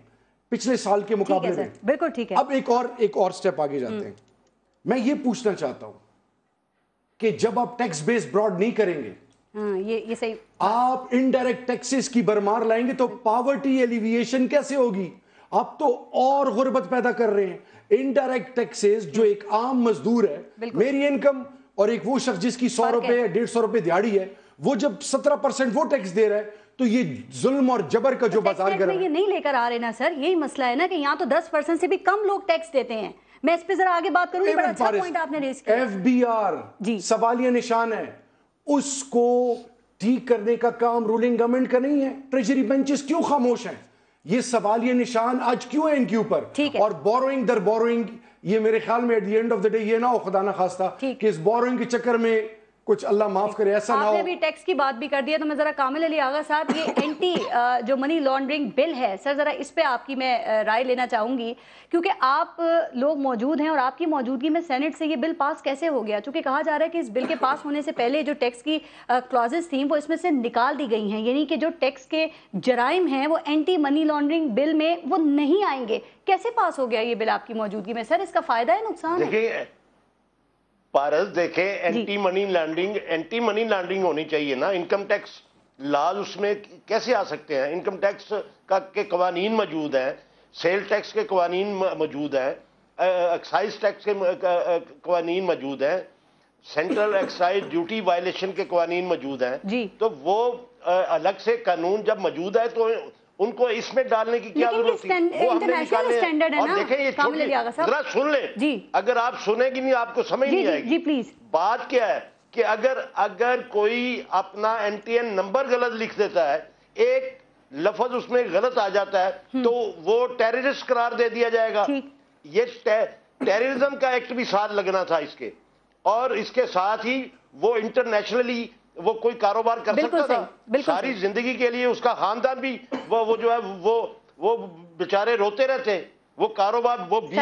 پچھلے سال کے مقابلے میں. بالکل ٹھیک ہے. اب ایک اور سٹیپ آگے جاتے ہیں. میں یہ پوچھنا چاہتا ہوں کہ جب آپ ٹیکس بیس براڈ نہیں کریں گے, یہ صحیح, آپ انڈائریکٹ ٹیکسز کی برمار لائیں گے تو پاورٹی ایلیویشن کیسے ہوگی؟ آپ تو اور غربت پیدا کر رہے ہیں. انڈائریکٹ ٹیکسز جو ایک عام مزدور ہے, میری انکم اور ایک وہ شخص جس کی 100 روپے 150 روپے دیہڑی ہے, وہ جب 17% وہ ٹیکس دے رہا ہے تو یہ ظلم اور جبر کا جو بازار گرم ہے. یہ نہیں لے کر آ رہے نا سر, یہی مسئلہ ہے نا کہ یہاں تو 10% سے بھی کم لوگ ٹیکس دیتے ہیں. میں اس پہ ذرا آگے بات کروں, بڑا اچھا پوائنٹ آپ نے ریز کیا. ایف بی آر سوالیہ نشان ہے, اس کو ٹھیک کرنے کا کام رولنگ گورنمنٹ کا نہیں ہے. ٹریجری بینچز کیوں خاموش ہیں؟ یہ سوالیہ نشان آج کیوں ہے ان کے اوپر؟ اور بوروئنگ در بوروئنگ, یہ میرے خیال میں at the end of the day یہ نہ ہو خدا نہ خواستہ کہ اس بوروئنگ کے چکر میں کچھ اللہ معاف کرے ایسا نہ ہو. آپ نے بھی ٹیکس کی بات بھی کر دیا تو میں ذرا کامل علی آغا صاحب, یہ اینٹی جو منی لانڈرنگ بل ہے سر, ذرا اس پہ آپ کی میں رائے لینا چاہوں گی, کیونکہ آپ لوگ موجود ہیں اور آپ کی موجودگی میں سینٹ سے یہ بل پاس کیسے ہو گیا؟ چونکہ کہا جا رہا ہے کہ اس بل کے پاس ہونے سے پہلے جو ٹیکس کی کلازز تھیں وہ اس میں سے نکال دی گئی ہیں, یعنی کہ جو ٹیکس کے جرائم ہیں وہ اینٹی منی لانڈرنگ بل میں وہ نہیں آئیں گے. کیسے پاس ہو گیا یہ بل آپ کی موجودگی میں سر؟ اس کا فائدہ ہے نقصان ہے؟ پارس دیکھیں, اینٹی منی لانڈرنگ ہونی چاہیے نا. انکم ٹیکس لاز اس میں کیسے آ سکتے ہیں؟ انکم ٹیکس کے قوانین موجود ہیں, سیل ٹیکس کے قوانین موجود ہیں, ایکسائز ٹیکس کے قوانین موجود ہیں, سینٹرل ایکسائز ڈیوٹی وائلیشن کے قوانین موجود ہیں. تو وہ الگ سے قانون جب موجود ہے تو ان کو اس میں ڈالنے کی کیا ضرورت ہے؟ وہ ہم نے نکالے ہیں. اور دیکھیں یہ چھوٹی, ذرا سن لیں, اگر آپ سنیں گی نہیں آپ کو سمجھ نہیں آئے گی. بات کیا ہے کہ اگر کوئی اپنا این ٹی این نمبر غلط لکھ دیتا ہے, ایک لفظ اس میں غلط آ جاتا ہے تو وہ ٹیررسٹ قرار دے دیا جائے گا. یہ ٹیررزم کا ایکٹ بھی ساتھ لگنا تھا اس کے, اور اس کے ساتھ ہی وہ انٹرنیشنلی وہ کوئی کاروبار کر سکتا تھا ساری زندگی کے لیے. اس کا خاندان بھی وہ جو ہے وہ بیچارے روتے رہتے, وہ کاروبار وہ بھی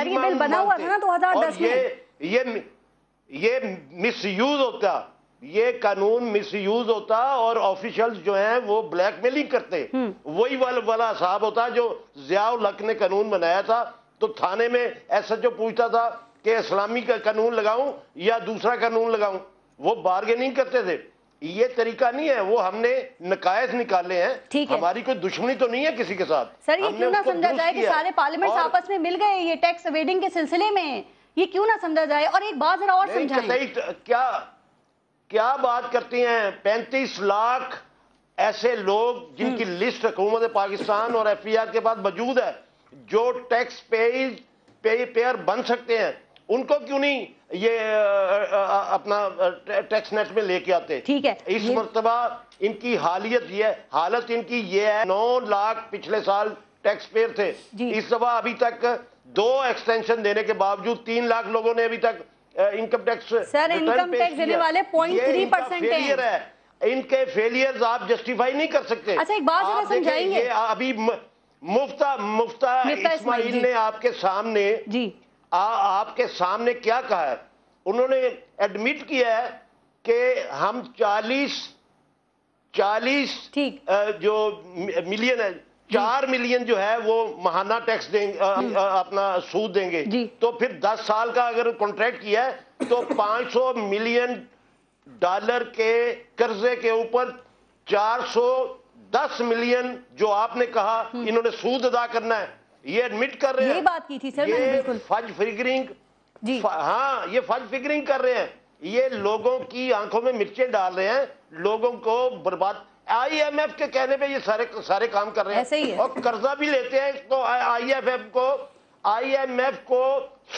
یہ مس یوز ہوتا, یہ قانون مس یوز ہوتا, اور آفیشلز جو ہیں وہ بلیک میلنگ کرتے. وہی والا حساب ہوتا جو ضیاء الحق نے قانون بنایا تھا, تو تھانے میں ایس ایچ او پوچھتا تھا کہ اسلامی کا قانون لگاؤں یا دوسرا قانون لگاؤں, وہ بارگیننگ کرتے تھے. یہ طریقہ نہیں ہے, وہ ہم نے نقائص نکالے ہیں, ہماری کوئی دشمنی تو نہیں ہے کسی کے ساتھ. سر یہ کیوں نہ سمجھا جائے کہ سارے پارلیمنٹس آپس میں مل گئے یہ ٹیکس ایویڈنگ کے سلسلے میں, یہ کیوں نہ سمجھا جائے؟ اور ایک بات ذرا اور سمجھائیں, کیا بات کرتی ہیں؟ 35 لاکھ ایسے لوگ جن کی لسٹ حکومت پاکستان اور ایف بی آر کے پاس موجود ہے جو ٹیکس پیئر بن سکتے ہیں, ان کو کیوں نہیں یہ اپنا ٹیکس نیٹ میں لے کے آتے؟ ٹھیک ہے, اس مرتبہ ان کی حالت ان کی یہ ہے, 9 لاکھ پچھلے سال ٹیکس پیئر تھے, اس دفعہ ابھی تک 2 ایکسٹینشن دینے کے باوجود 3 لاکھ لوگوں نے ابھی تک انکم ٹیکس دینے والے 0.3% ہیں. ان کے فیلیئرز آپ جسٹیفائی نہیں کر سکتے. اچھا ایک بات ذرا سمجھائیں گے, ابھی مفتہ اسماعیل نے آپ کے سامنے کیا کہا ہے؟ انہوں نے ایڈمٹ کیا ہے کہ ہم 40 جو ملین ہے, 4 ملین جو ہے وہ ماہانہ ٹیکس دیں اپنا سود دیں گے. تو پھر 10 سال کا اگر کانٹریکٹ کیا ہے تو $500 ملین کے قرضے کے اوپر 410 ملین جو آپ نے کہا انہوں نے سود ادا کرنا ہے. یہ ایڈمٹ کر رہے ہیں, یہ بات کی تھی سر, یہ فج فگرنگ, ہاں یہ فج فگرنگ کر رہے ہیں, یہ لوگوں کی آنکھوں میں مرچیں ڈال رہے ہیں, لوگوں کو برباد. آئی ایم ایف کے کہنے پہ یہ سارے کام کر رہے ہیں, اور قرضہ بھی لیتے ہیں تو آئی ایم ایف کو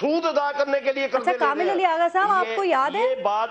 سود ادا کرنے کے لیے قرضے لیتے ہیں. کامل علی آغا صاحب آپ کو یاد ہے یہ بات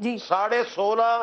16.5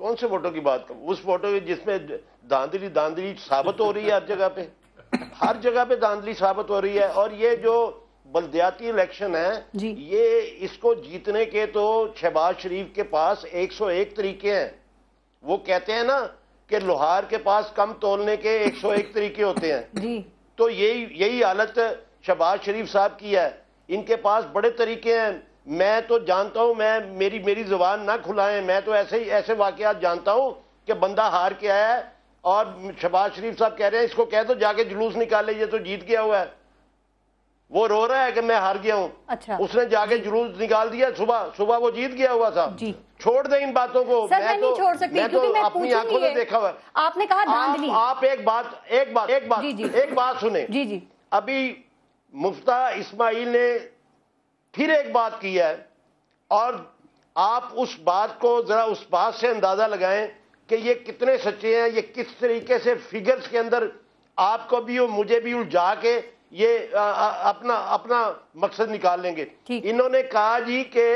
کون سے ووٹوں کی بات کروں؟ اس ووٹوں کی جس میں داندلی ثابت ہو رہی ہے ہر جگہ پہ، ہر جگہ پہ داندلی ثابت ہو رہی ہے. اور یہ جو بلدیاتی الیکشن ہے یہ اس کو جیتنے کے تو شہباز شریف کے پاس 101 طریقے ہیں. وہ کہتے ہیں نا کہ لوہار کے پاس کم تولنے کے 101 طریقے ہوتے ہیں. تو یہی حالت شہباز شریف صاحب کی ہے. ان کے پاس بڑے طریقے ہیں. میں تو جانتا ہوں، میری زبان نہ کھلائیں، میں تو ایسے واقعات جانتا ہوں کہ بندہ ہار کے آیا ہے اور شہباز شریف صاحب کہہ رہے ہیں اس کو کہہ دو جا کے جلوس نکالے، یہ تو جیت گیا ہوا ہے. وہ رو رہا ہے کہ میں ہار گیا ہوں. اچھا. اس نے جا کے جلوس نکال دیا، صبح وہ جیت گیا ہوا تھا. چھوڑ دیں ان باتوں کو. سر میں نہیں چھوڑ سکتی کیونکہ میں اپنی آنکھوں سے دیکھا ہوا ہے. آپ نے کہا دھاندلی. آپ ایک بات سنیں. جی ابھی مفتیٰ اسماعیل نے پھر ایک بات کی ہے اور آپ اس بات کو ذرا اس بات سے اندازہ لگائیں کہ یہ کتنے سچے ہیں. یہ کس طریقے سے فگرز کے اندر آپ کو بھی اور مجھے بھی الجھا کے یہ اپنا مقصد نکال لیں گے. انہوں نے کہا جی کہ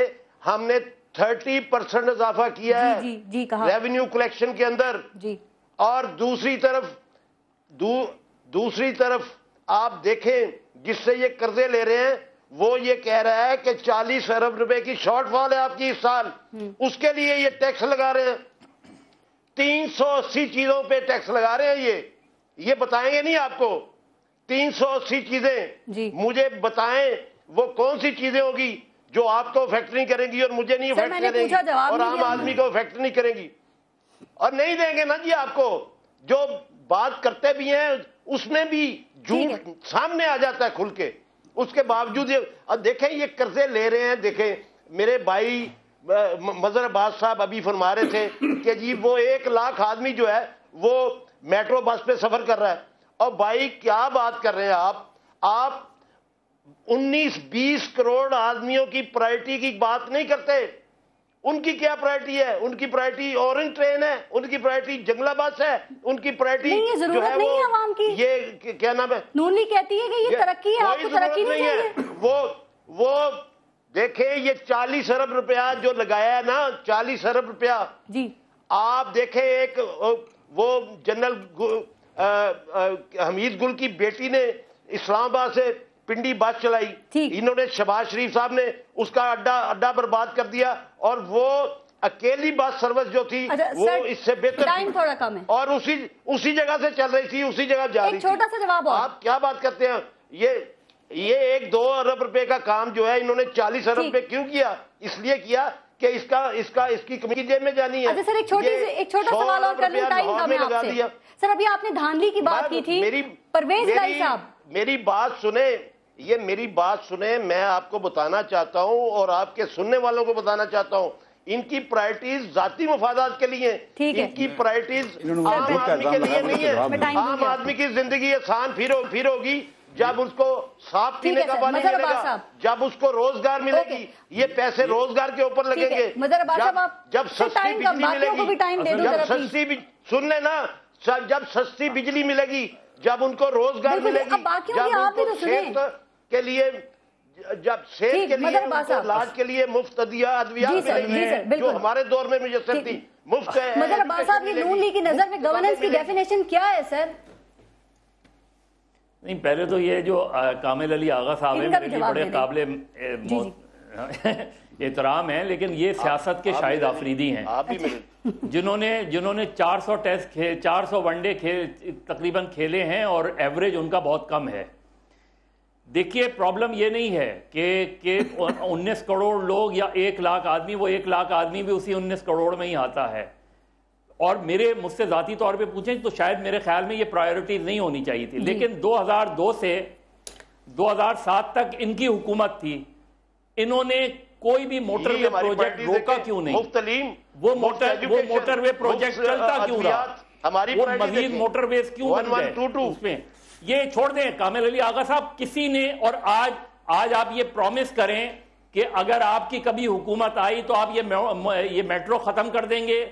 ہم نے 30% اضافہ کیا ہے ریونیو کلیکشن کے اندر. اور دوسری طرف آپ دیکھیں جس سے یہ قرضے لے رہے ہیں وہ یہ کہہ رہا ہے کہ 40 ارب روپے کی شارٹ فال ہے آپ کی اس سال. اس کے لیے یہ ٹیکس لگا رہے ہیں. 380 چیزوں پہ ٹیکس لگا رہے ہیں. یہ بتائیں گے نہیں آپ کو 380 چیزیں. مجھے بتائیں وہ کون سی چیزیں ہوگی جو آپ کو افیکٹ نہیں کریں گی اور مجھے نہیں افیکٹ کریں گی اور عام آدمی کو افیکٹ نہیں کریں گی. اور نہیں دیں گے نا جی آپ کو. جو بات کرتے بھی ہیں اس میں بھی جھوٹ سامنے آ جاتا ہے کھل کے. اس کے باوجود اب دیکھیں یہ قرضے لے رہے ہیں. دیکھیں میرے بھائی مظہر عباس صاحب ابھی فرما رہے تھے کہ جی وہ 1 لاکھ آدمی جو ہے وہ میٹرو بس پہ سفر کر رہا ہے. اور بھائی کیا بات کر رہے ہیں آپ 19-20 کروڑ آدمیوں کی پرائرٹی کی بات نہیں کرتے. ان کی کیا پرائرٹی ہے؟ ان کی پرائرٹی اورنج ٹرین ہے، ان کی پرائرٹی جنگلہ بس ہے، ان کی پرائرٹی جو ہے وہ یہ کیا نام ہے نون لیگ کہتی ہے کہ یہ ترقی ہے، آپ کو ترقی نہیں چاہیے. وہ دیکھیں یہ 40 ارب روپیہ جو لگایا ہے نا 40 ارب روپیہ. جی آپ دیکھیں ایک وہ جنرل حمید گل کی بیٹی نے اسلام آباد سے پنڈی بس چلائی. انہوں نے شہباز شریف صاحب نے اس کا اڈا برباد کر دیا اور وہ اکیلی بس سروس جو تھی وہ اس سے بہتر تھی اور اسی جگہ سے چل رہی تھی، اسی جگہ جا رہی تھی. چھوٹا سا جواب آپ کیا بات کرتے ہیں؟ یہ 1-2 ارب روپے کا کام جو ہے انہوں نے 40 ارب روپے کیوں کیا؟ اس لیے کیا کہ اس کی کمی جیب میں جانی ہے. سر ایک چھوٹا سوال اور کر لوں، ٹائم کم ہے آپ سے. سر ابھی آپ نے دھاندلی کی بات کی تھی. پرویز الہی صاحب میری بات سنیں، میری بات سنیں. میں آپ کو بتانا چاہتا ہوں اور آپ کے سننے والوں کو بتانا چاہتا ہوں ان کی پرائرٹیز ذاتی مفادات کے لیے، ان کی پرائرٹیز عام آدمی کے لیے نہیں ہے. عام آدمی کی زندگی آسان پھر ہوگی جب اس کو صاف پینے کا پانی ملے گا، جب اس کو روزگار ملے گی. یہ پیسے روزگار کے اوپر لگیں گے. جب سستی بجلی ملے گی، سن لیں نا، جب سستی بجلی ملے گی، جب ان کو روزگار ملے گی، جب ان کو صحت کے لیے علاج کے لیے مفت ادویات ملیں گی جو ہمارے دور میں میسر تھی مفت ہے. مظہر عباس صاحب یہ نون لیگ کی نظر میں گورننس کی ڈیفینیشن کیا ہے سر؟ نہیں پہلے تو یہ جو کامل علی آغا صاحب ہیں میرے لیے بڑے قابل احترام ہیں، لیکن یہ سیاست کے شاہد آفریدی ہیں جنہوں نے 400 ون ڈے تقریباً کھیلے ہیں اور ایوریج ان کا بہت کم ہے. دیکھیے پرابلم یہ نہیں ہے کہ 19 کروڑ لوگ یا 1 لاکھ آدمی، وہ 1 لاکھ آدمی بھی اسی 19 کروڑ میں ہی آتا ہے. اور مجھ سے ذاتی طور پہ پوچھیں تو شاید میرے خیال میں یہ پرائیورٹیز نہیں ہونی چاہیے تھی. لیکن 2002 سے 2007 تک ان کی حکومت تھی، انہوں نے کوئی بھی موٹر وے پروجیکٹ روکا کیوں نہیں؟ وہ موٹر وے پروجیکٹ چلتا کیوں رہا؟ وہ مزید موٹر ویز کیوں بن گئے اس میں؟ یہ چھوڑ دیں کامل علی آغا صاحب، کسی نے اور آج آپ یہ پرومس کریں کہ اگر آپ کی کبھی حکومت آئی تو آپ یہ میٹرو ختم کر دیں گے،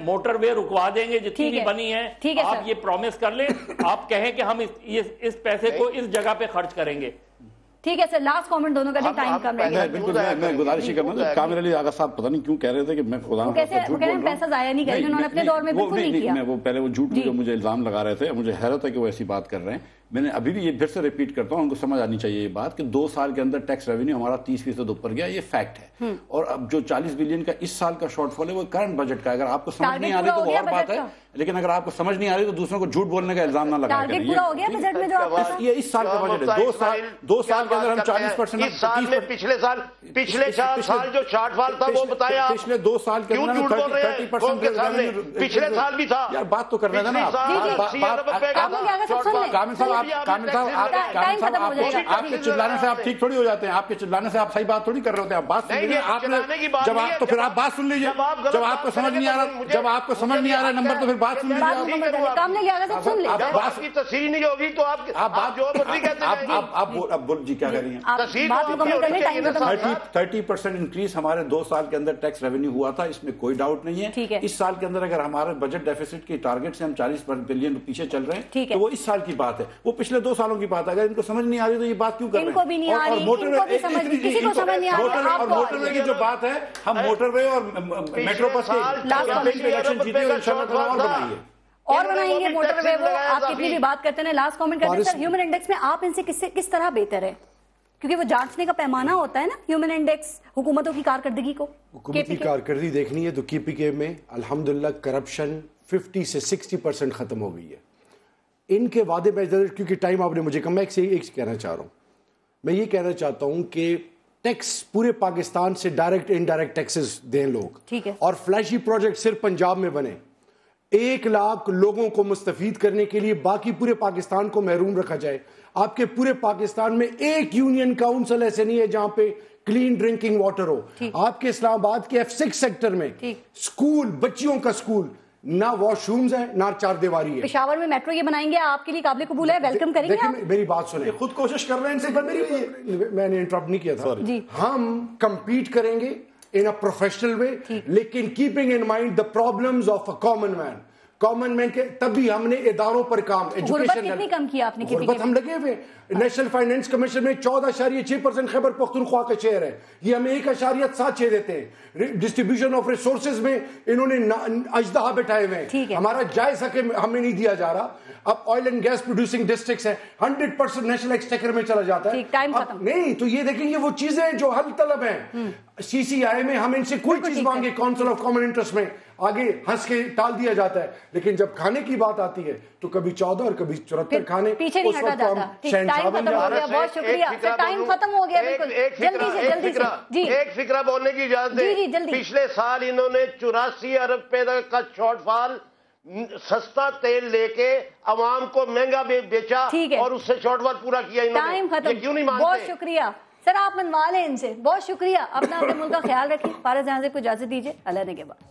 موٹر وے رکوا دیں گے جتنی بھی بنی ہیں، آپ یہ پرومس کر لیں، آپ کہیں کہ ہم اس پیسے کو اس جگہ پہ خرچ کریں گے. ٹھیک ہے سر، لاسٹ کامنٹ دونوں کا بھی ٹائم کم رہے گا. بالکل میں گزارش ہی کرنا تھا. کامل علی آغا صاحب پتہ نہیں کیوں کہہ رہے تھے کہ میں خدا پیسہ ضائع نہیں کریں، انہوں نے اپنے دور میں بالکل نہیں کیا. میں وہ پہلے وہ جھوٹ جو مجھے الزام لگا رہے تھے، مجھے حیرت ہے کہ وہ ایسی بات کر رہے ہیں. میں نے ابھی بھی یہ پھر سے ریپیٹ کرتا ہوں، ان کو سمجھ آنی چاہیے یہ بات کہ 2 سال کے اندر ٹیکس ریونیو ہمارا 30% اوپر گیا، یہ فیکٹ ہے. اور اب جو 40 بلین کا اس سال کا شارٹ فال ہے وہ کرنٹ بجٹ کا. اگر آپ کو سمجھ نہیں آ رہی تو وہ اور بات ہے، لیکن اگر آپ کو سمجھ نہیں آ رہی تو دوسروں کو جھوٹ بولنے کا الزام نہ لگائیں. ٹارگیٹ پورا ہو گیا بجٹ میں جو آپ کا؟ یہ اس سال کا بجٹ ہے. 2 سال کے اندر ہم 40%. اس سال میں پچھلے سال جو شارٹ فال تھا وہ بتایا. پچھلے 2 سال کے اندر 30% پچھلے سال بھی تھا. یار بات تو کر رہے تھے نا آپ کے چلانے سے آپ ٹھیک تھوڑی ہو جاتے ہیں. آپ کے چلانے سے آپ صحیح بات تھوڑی کر رہے ہوتے ہیں. آپ بات سن لیجیے. آپ نے جب آپ تو پھر آپ بات سن لیجیے. جب آپ کو سمجھ نہیں آ رہا، جب آپ کو سمجھ نہیں آ رہا نمبر تو پھر بات سن لیجیے. آپ کی تصحیح نہیں ہوگی تو آپ جو مرضی کہتے ہیں. آپ بول جی کیا کہہ رہی ہیں؟ 30% انکریز ہمارے 2 سال کے اندر ٹیکس ریونیو ہوا تھا، اس میں کوئی ڈاؤٹ نہیں ہے. اس سال کے اندر اگر ہمارے بجٹ ڈیفیسٹ کی ٹارگیٹ سے ہم 40 بلین پیچھے چل رہے ہیں تو وہ اس سال کی بات ہے، وہ پچھلے 2 سالوں کی بات ہے. اگر ان کو سمجھ نہیں آ رہی تو یہ بات کیوں کر رہے ہیں؟ اور موٹر وے کی جو بات ہے، ہم موٹر وے اور میٹرو بس الیکشن جیتے اور انشاءاللہ تعالیٰ اور بنائیے اور بنائیں گے موٹر وے. وہ آپ کتنی بھی بات کرتے ہیں. لاسٹ کامنٹ کرتے ہیں سر، ہیومن انڈیکس میں آپ ان سے کس طرح بہتر ہے؟ کیونکہ وہ جانچنے کا پیمانہ ہوتا ہے نا ہیومن انڈیکس، حکومتوں کی کارکردگی کو. حکومت کی کارکردگی دیکھنی ہے تو کے پی کے میں الحمدللہ کرپشن 50 سے 60% ختم ہو گئی ہے. ان کے وعدے میں کیونکہ ٹائم آپ نے مجھے کم، میں ایک کہنا چاہ رہا ہوں. میں یہ کہنا چاہتا ہوں کہ ٹیکس پورے پاکستان سے ڈائریکٹ انڈائریکٹ ٹیکسز دیں لوگ، ٹھیک ہے، اور فلیشی پروجیکٹ صرف پنجاب میں بنے. 1 لاکھ لوگوں کو مستفید کرنے کے لیے باقی پورے پاکستان کو محروم رکھا جائے. آپ کے پورے پاکستان میں ایک یونین کاؤنسل ایسے نہیں ہے جہاں پہ کلین ڈرنکنگ واٹر ہو. آپ کے اسلام آباد کے F6 سیکٹر میں سکول، بچیوں کا سکول، نہ واش رومز ہیں نہ 4 دیواری ہے. پشاور میں میٹرو یہ بنائیں گے، آپ کے لیے قابل قبول ہے، ویلکم کریں گے. میری بات سنیں، خود کوشش کر رہے ہیں ان سے. میں نے انٹرپٹ نہیں کیا تھا. ہم کمپیٹ کریں گے in a professional way, لیکن keeping in mind the problems of a common man. Common man کے تبھی ہم نے اداروں پر کام، ایجوکیشن کتنی کم کیا آپ نے؟ غربت ہم لگے ہوئے. نیشنل فائنانس کمیشن میں 14.6% خیبر پختونخوا کا شیئر ہے، یہ ہمیں 1.76 دیتے ہیں. ڈسٹریبیوشن آف ریسورسز میں انہوں نے اژدہا بٹھائے ہوئے ہیں، ہمارا جائز حق ہمیں نہیں دیا جا رہا. اب oil and gas producing districts ہیں، 100% نیشنل ایکسچیکر میں چلا جاتا ہے. نہیں تو یہ دیکھیں، یہ وہ چیزیں جو حل طلب ہیں. CCI میں ہم ان سے کوئی چیز مانگے کاؤنسل آف کامن انٹرسٹ میں آگے ہنس کے ٹال دیا جاتا ہے، لیکن جب کھانے کی بات آتی ہے تو کبھی 14 اور کبھی 74 کھانے پیچھے نہیں ہٹا جاتا. ٹائم ختم ہو گیا، بہت شکریہ سر، ٹائم ختم ہو گیا. بالکل جلدی سے ایک فکرہ بولنے کی اجازت دیں. پچھلے سال انہوں نے 84 ارب روپے کا شارٹ فال سستا تیل لے کے عوام کو مہنگا بیچا اور اس سے شارٹ فال پورا کیا. ٹائم ختم، کیوں نہیں مانتے؟ بہت شکریہ سر، آپ منوا لیں ان سے. بہت شکریہ. اپنا اپنے ملک کا خیال رکھیں. فارغ جہاں سے کو اجازت دیجیے. اللہ نے کے بعد